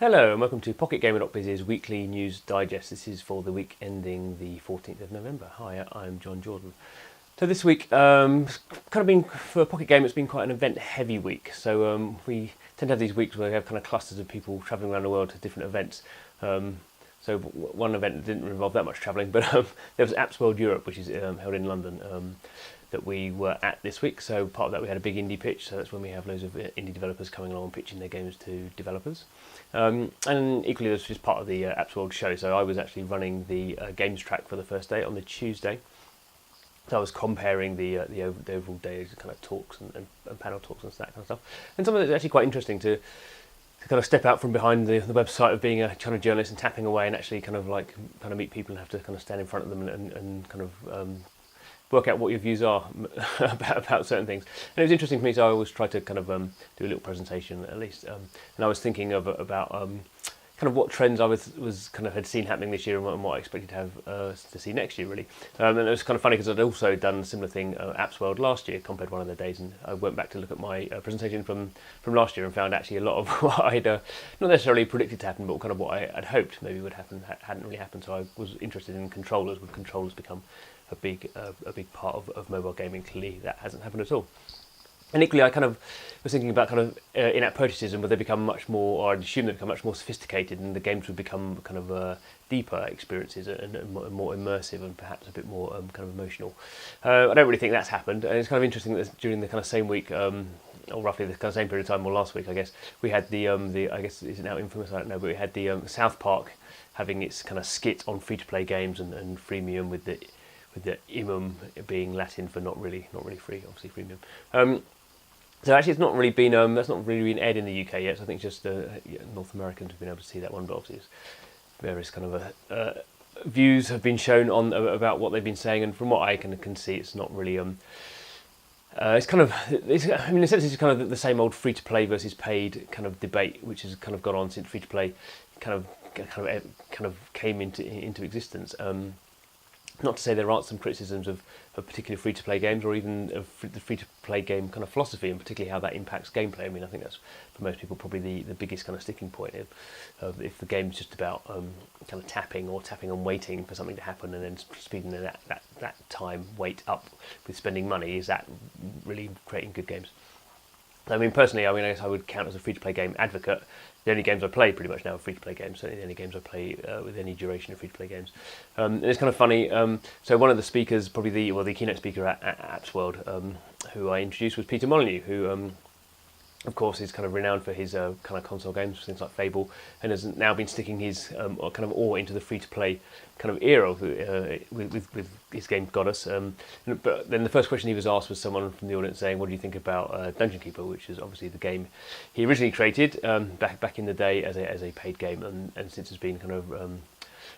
Hello and welcome to PocketGamer.biz's weekly news digest. This is for the week ending the 14th of November. Hi, I'm John Jordan. So this week, kind of been, for Pocket Gamer, it's been quite an event-heavy week. So we tend to have these weeks where we have kind of clusters of people travelling around the world to different events. So one event didn't involve that much travelling, but there was Apps World Europe, which is held in London, that we were at this week. So part of that we had a big indie pitch, so that's when we have loads of indie developers coming along and pitching their games to developers. And equally, this was just part of the Apps World show. So I was actually running the games track for the first day on the Tuesday. So I was comparing the overall day's kind of talks and panel talks and that kind of stuff. And some of it's actually quite interesting to kind of step out from behind the website of being a kind of journalist and tapping away and actually kind of meet people and have to kind of stand in front of them and kind of work out what your views are about certain things. And it was interesting for me, so I always try to kind of do a little presentation at least. And I was thinking about kind of what trends I was kind of had seen happening this year and what I expected to have to see next year, really. And it was kind of funny because I'd also done a similar thing at Apps World last year, compared one of the days, and I went back to look at my presentation from last year and found actually a lot of what I'd not necessarily predicted to happen, but kind of what I'd hoped maybe would happen hadn't really happened. So I was interested in controllers. Would controllers become a big part of mobile gaming? Clearly that hasn't happened at all. And equally, I kind of was thinking about kind of in-app purchases and would they become much more, or I'd assume they become much more sophisticated, and the games would become kind of deeper experiences and more immersive and perhaps a bit more kind of emotional. I don't really think that's happened, and it's kind of interesting that during the kind of same week, or roughly the kind of same period of time, or last week, I guess, we had the I guess is it now infamous? I don't know, but we had the South Park having its kind of skit on free-to-play games and freemium with the imum being Latin for not really free, obviously freemium. So actually, it's not really been that's not really been aired in the UK yet. So I think just North Americans have been able to see that one, but obviously various kind of views have been shown on about what they've been saying, and from what I can see, it's not really it's kind of I mean, in a sense, it's kind of the same old free to play versus paid kind of debate, which has kind of gone on since free to play kind of came into existence. Not to say there aren't some criticisms of particular free-to-play games, or even of the free-to-play game kind of philosophy, and particularly how that impacts gameplay. I mean, I think that's, for most people, probably the biggest kind of sticking point. If the game's just about kind of tapping and waiting for something to happen, and then speeding that time wait up with spending money, is that really creating good games? I mean, personally, I guess I would count as a free-to-play game advocate. The only games I play pretty much now are free-to-play games, certainly the only games I play with any duration of free-to-play games. And it's kind of funny, so one of the speakers, probably the keynote speaker at Apps World, who I introduced, was Peter Molyneux, who of course is kind of renowned for his kind of console games, things like Fable, and has now been sticking his kind of oar into the free-to-play kind of era with his game Goddess. But then the first question he was asked was someone from the audience saying, "What do you think about Dungeon Keeper?" which is obviously the game he originally created back in the day as a paid game, and since has been kind of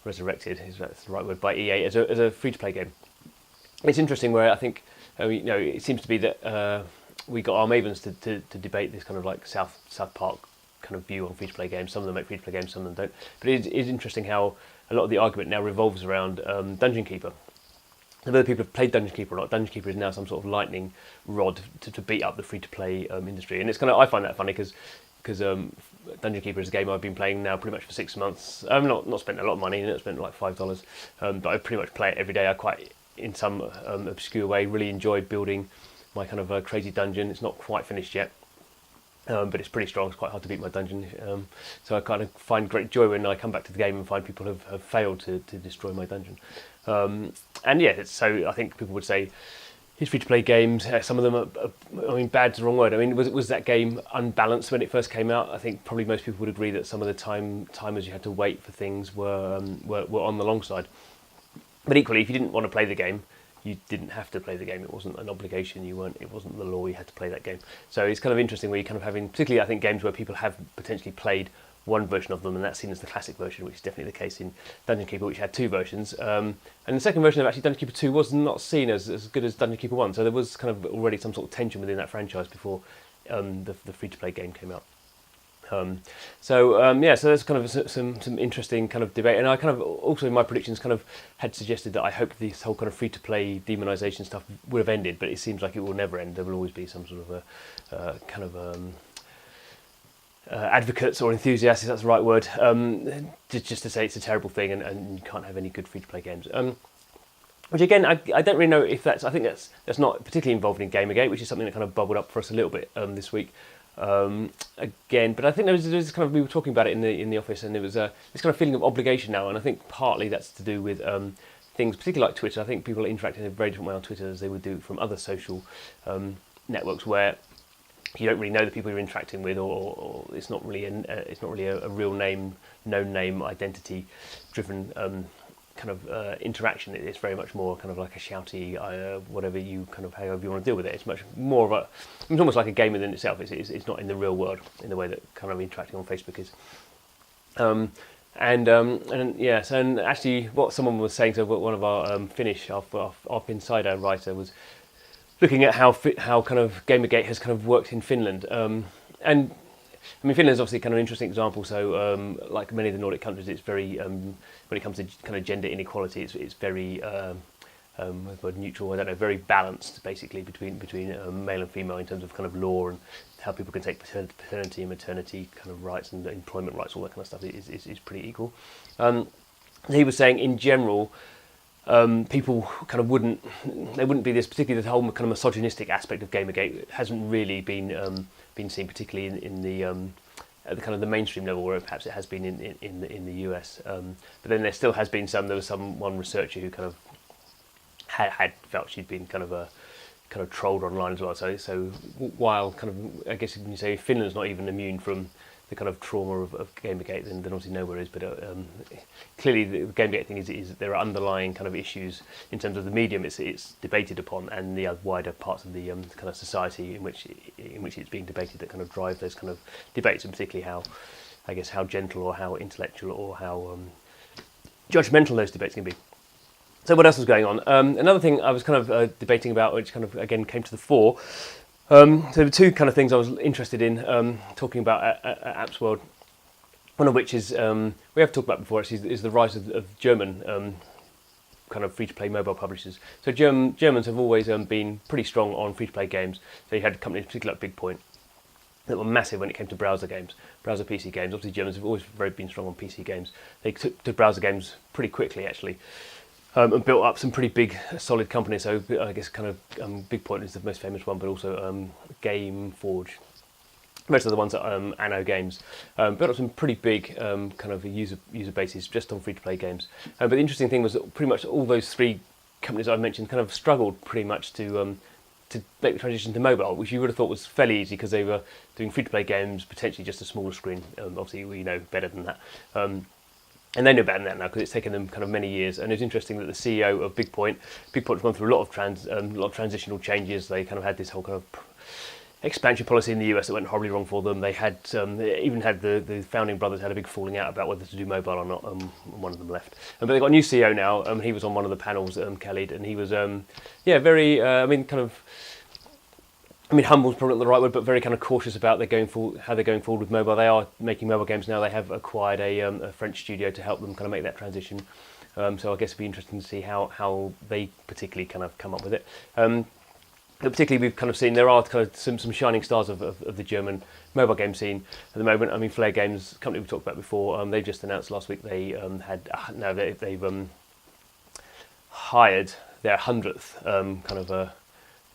resurrected, is that's the right word, by EA as a free-to-play game. It's interesting where I think it seems to be that. We got our mavens to debate this kind of like South Park kind of view on free-to-play games. Some of them make free-to-play games, some of them don't. But it is interesting how a lot of the argument now revolves around Dungeon Keeper. Whether people have played Dungeon Keeper or not, Dungeon Keeper is now some sort of lightning rod to beat up the free-to-play industry. And it's kind of, I find that funny because Dungeon Keeper is a game I've been playing now pretty much for 6 months. I've not spent a lot of money in it. I spent like $5, but I pretty much play it every day. I quite, in some obscure way, really enjoy building my kind of crazy dungeon. It's not quite finished yet, but it's pretty strong. It's quite hard to beat my dungeon. So I kind of find great joy when I come back to the game and find people have failed to destroy my dungeon. And yeah, so I think people would say his free-to-play games, some of them are, I mean, bad's the wrong word. I mean, was that game unbalanced when it first came out? I think probably most people would agree that some of the timers you had to wait for things were on the long side. But equally, if you didn't want to play the game, you didn't have to play the game. It wasn't an obligation. It wasn't the law. You had to play that game. So it's kind of interesting where you kind of having, particularly I think games where people have potentially played one version of them, and that's seen as the classic version, which is definitely the case in Dungeon Keeper, which had two versions. And the second version of actually Dungeon Keeper 2 was not seen as good as Dungeon Keeper 1. So there was kind of already some sort of tension within that franchise before the free-to-play game came out. So there's kind of some interesting kind of debate, and I kind of also in my predictions kind of had suggested that I hoped this whole kind of free-to-play demonisation stuff would have ended, but it seems like it will never end. There will always be some sort of a kind of advocates or enthusiasts, if that's the right word, just to say it's a terrible thing and you can't have any good free-to-play games. Which again, I don't really know if that's. I think that's not particularly involved in GamerGate, which is something that kind of bubbled up for us a little bit this week. Again, but I think there was kind of, we were talking about it in the office, and there was this kind of feeling of obligation now, and I think partly that's to do with things, particularly like Twitter. I think people are interacting in a very different way on Twitter as they would do from other social networks, where you don't really know the people you're interacting with, or it's not really a real name, known name, identity driven kind of interaction. It's very much more kind of like a shouty, whatever you kind of, however you want to deal with it. It's much more of it's almost like a game within itself. It's not in the real world in the way that kind of interacting on Facebook is. And actually, what someone was saying, so one of our Finnish, our Insider writer was looking at how kind of GamerGate has kind of worked in Finland, and I mean, Finland is obviously kind of an interesting example. So, like many of the Nordic countries, it's very when it comes to kind of gender inequality, it's very neutral. I don't know, very balanced basically between male and female in terms of kind of law and how people can take paternity and maternity kind of rights and employment rights, all that kind of stuff is pretty equal. He was saying in general, people kind of wouldn't be this, particularly the whole kind of misogynistic aspect of GamerGate hasn't really been seen, particularly in the at the kind of the mainstream level, where perhaps it has been in the US. But then there still has been there was one researcher who kind of had felt she'd been kind of trolled online as well. So while kind of, I guess you can say Finland's not even immune from the kind of trauma of GamerGate, then obviously nowhere is. But clearly the GamerGate thing is there are underlying kind of issues in terms of the medium it's debated upon, and the wider parts of the kind of society in which it's being debated that kind of drive those kind of debates, and particularly how gentle or how intellectual or how judgmental those debates can be. So what else was going on? Another thing I was kind of debating about, which kind of again came to the fore. So there were two kind of things I was interested in talking about at Apps World. One of which is we have talked about before, actually, is the rise of German kind of free-to-play mobile publishers. So Germans have always been pretty strong on free-to-play games. So you had companies, particularly like BigPoint, that were massive when it came to browser games, browser PC games. Obviously, Germans have always been strong on PC games. They took to browser games pretty quickly, actually. And built up some pretty big, solid companies. So I guess kind of BigPoint is the most famous one, but also GameForge. Most of the ones at Anno Games built up some pretty big kind of user bases just on free-to-play games. But the interesting thing was that pretty much all those three companies I mentioned kind of struggled pretty much to make the transition to mobile, which you would have thought was fairly easy because they were doing free-to-play games, potentially just a smaller screen. Obviously, we know better than that. And they know better than that now because it's taken them kind of many years. And it's interesting that the CEO of BigPoint's gone through a lot of transitional changes. They kind of had this whole kind of expansion policy in the US that went horribly wrong for them. They had even had the founding brothers had a big falling out about whether to do mobile or not. One of them left, but they got a new CEO now. He was on one of the panels, Khalid, and he was very humble's probably not the right word, but very kind of cautious about how they're going forward with mobile. They are making mobile games now. They have acquired a French studio to help them kind of make that transition. So I guess it'd be interesting to see how they particularly kind of come up with it. But particularly, we've kind of seen there are kind of some shining stars of the German mobile game scene at the moment. I mean, Flare Games, company we talked about before, they've just announced last week they've hired their 100th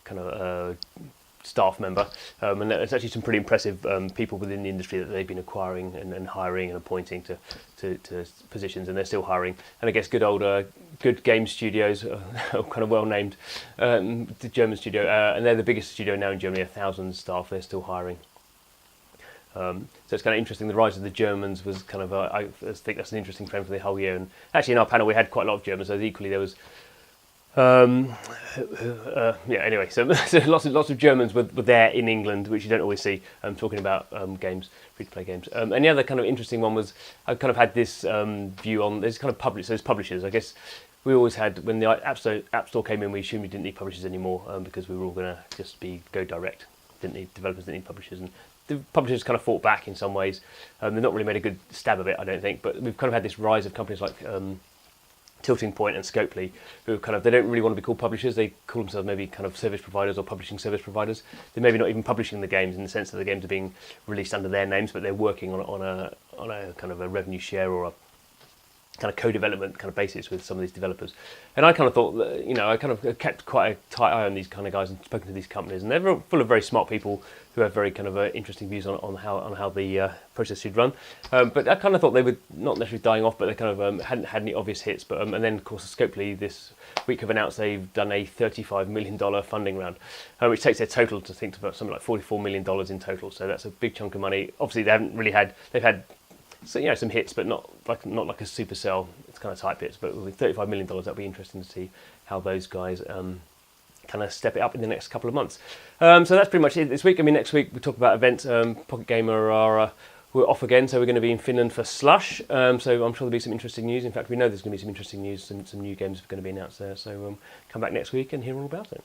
kind of staff member, and there's actually some pretty impressive people within the industry that they've been acquiring and hiring and appointing to positions, and they're still hiring. And I guess good game studios, kind of well named, the German studio, and they're the biggest studio now in Germany, 1,000 staff. They're still hiring. So it's kind of interesting. The rise of the Germans was kind of I think that's an interesting trend for the whole year. And actually, in our panel we had quite a lot of Germans. So equally there was. Anyway, so lots of Germans were there in England, which you don't always see. Talking about games, free-to-play games. And the other kind of interesting one was I kind of had this view on there's kind of publishers. I guess we always had when the App Store came in, we assumed we didn't need publishers anymore because we were all going to just go direct. Developers didn't need publishers, and the publishers kind of fought back in some ways. They've not really made a good stab of it, I don't think. But we've kind of had this rise of companies like Tilting Point and Scopely, who they don't really want to be called publishers. They call themselves maybe kind of service providers or publishing service providers. They're maybe not even publishing the games in the sense that the games are being released under their names, but they're working on a kind of a revenue share or a kind of co-development kind of basis with some of these developers. And I kind of thought that, I kind of kept quite a tight eye on these kind of guys and spoken to these companies, and they're full of very smart people who have very kind of interesting views on how the process should run. But I kind of thought they were not necessarily dying off, but they kind of hadn't had any obvious hits. But and then of course Scopely this week have announced they've done a $35 million funding round, which takes their total to think about something like $44 million in total. So that's a big chunk of money. Obviously they've had some hits, but not like a Supercell. It's kind of type hits, but with $35 million, that'll be interesting to see how those guys kind of step it up in the next couple of months. So that's pretty much it this week. I mean, next week we talk about events. Pocket Gamer we're off again, so we're going to be in Finland for Slush. So I'm sure there'll be some interesting news. In fact, we know there's going to be some interesting news, some new games are going to be announced there. So come back next week and hear all about it.